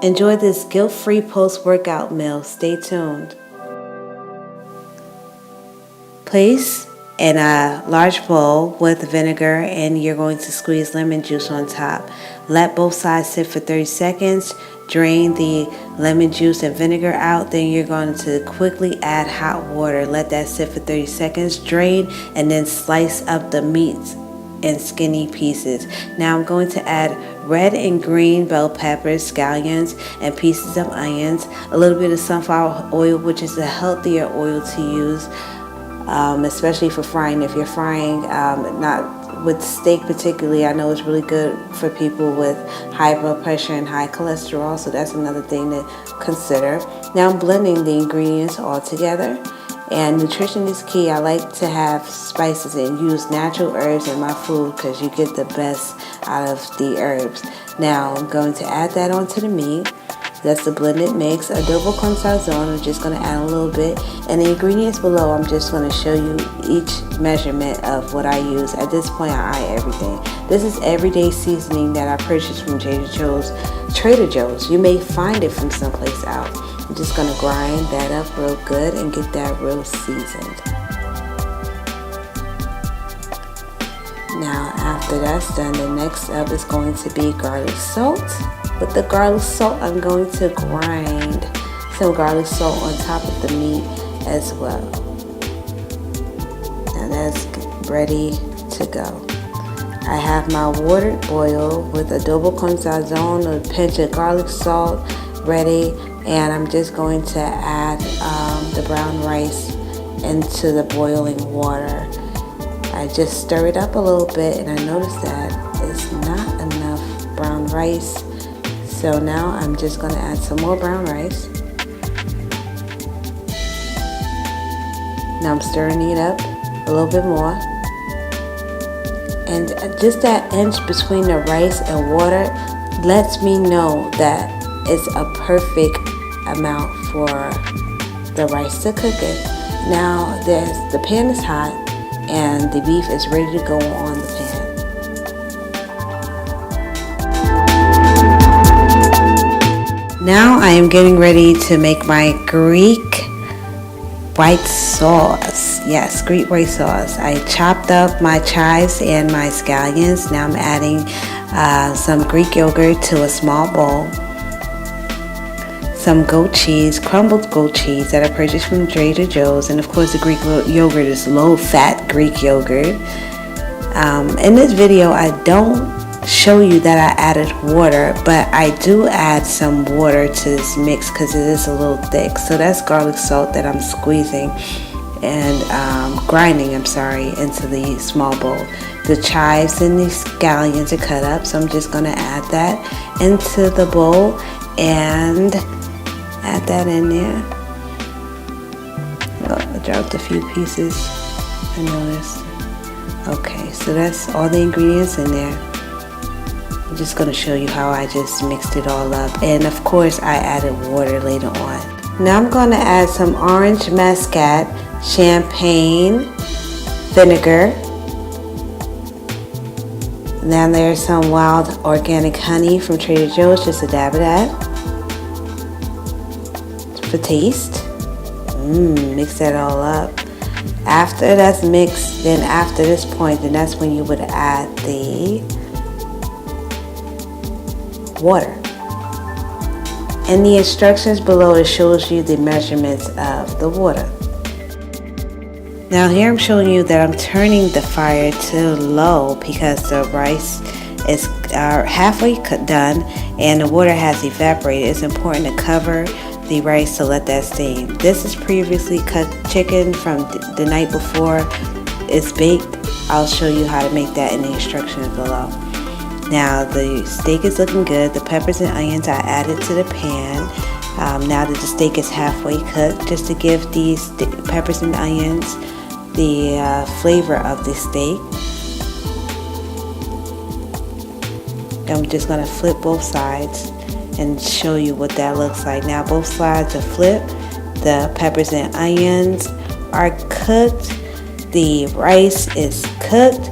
Enjoy this guilt-free post-workout meal. Stay tuned. Place in a large bowl with vinegar, and you're going to squeeze lemon juice on top. Let both sides sit for 30 seconds. Drain the lemon juice and vinegar out. Then you're going to quickly add hot water. Let that sit for 30 seconds. Drain and then slice up the meat in skinny pieces. Now I'm going to add red and green bell peppers, scallions, and pieces of onions. A little bit of sunflower oil, which is a healthier oil to use, especially for frying. If you're frying, not with steak particularly, I know it's really good for people with high blood pressure and high cholesterol, so that's another thing to consider. Now I'm blending the ingredients all together. And nutrition is key. I like to have spices and use natural herbs in my food because you get the best out of the herbs. Now I'm going to add that onto the meat. That's the blended mix. Adobo con sazon, I'm just going to add a little bit. And the ingredients below, I'm just going to show you each measurement of what I use. At this point, I eye everything. This is everyday seasoning that I purchased from Trader Joe's. You may find it from someplace out. I'm just going to grind that up real good and get that real seasoned. Now after that's done, the next up is going to be garlic salt. With the garlic salt, I'm going to grind some garlic salt on top of the meat as well. Now that's ready to go. I have my watered boil with adobo con sazon, a pinch of garlic salt ready. And I'm just going to add the brown rice into the boiling water. I just stir it up a little bit, and I noticed that it's not enough brown rice. So now I'm just going to add some more brown rice. Now I'm stirring it up a little bit more. And just that inch between the rice and water lets me know that it's a perfect amount for the rice to cook it. Now the pan is hot and the beef is ready to go on the pan. Now I am getting ready to make my Greek white sauce. Yes, Greek white sauce. I chopped up my chives and my scallions. Now I'm adding some Greek yogurt to a small bowl. Some goat cheese, crumbled goat cheese that I purchased from Trader Joe's, and of course the Greek yogurt is low-fat Greek yogurt. In this video, I don't show you that I added water, but I do add some water to this mix because it is a little thick. So that's garlic salt that I'm squeezing and grinding, into the small bowl. The chives and the scallions are cut up, so I'm just going to add that into the bowl and add that in there. Oh, I dropped a few pieces, I noticed. Okay, so that's all the ingredients in there. I'm just going to show you how I just mixed it all up. And of course, I added water later on. Now I'm going to add some orange muscat, champagne, vinegar. Now there's some wild organic honey from Trader Joe's, just a dab of that. For taste. Mix that all up. After that's mixed, then after this point, then that's when you would add the water. In the instructions below, it shows you the measurements of the water. Now here I'm showing you that I'm turning the fire to low because the rice is halfway done and the water has evaporated. It's important to cover the rice to let that steam. This is previously cut chicken from the night before it's baked. I'll show you how to make that in the instructions below. Now the steak is looking good. The peppers and onions I added to the pan. Now that the steak is halfway cooked, just to give these peppers and onions the flavor of the steak. I'm just going to flip both sides and show you what that looks like. Now both sides are flipped. The peppers and onions are cooked. The rice is cooked.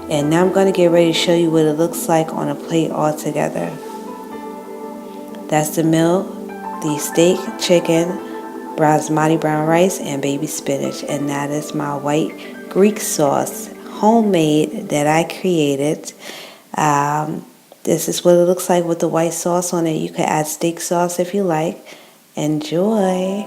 And now I'm going to get ready to show you what it looks like on a plate all together. That's the milk, the steak, chicken, basmati brown rice, and baby spinach. And that is my white Greek sauce, homemade, that I created. This is what it looks like with the white sauce on it. You could add steak sauce if you like. Enjoy.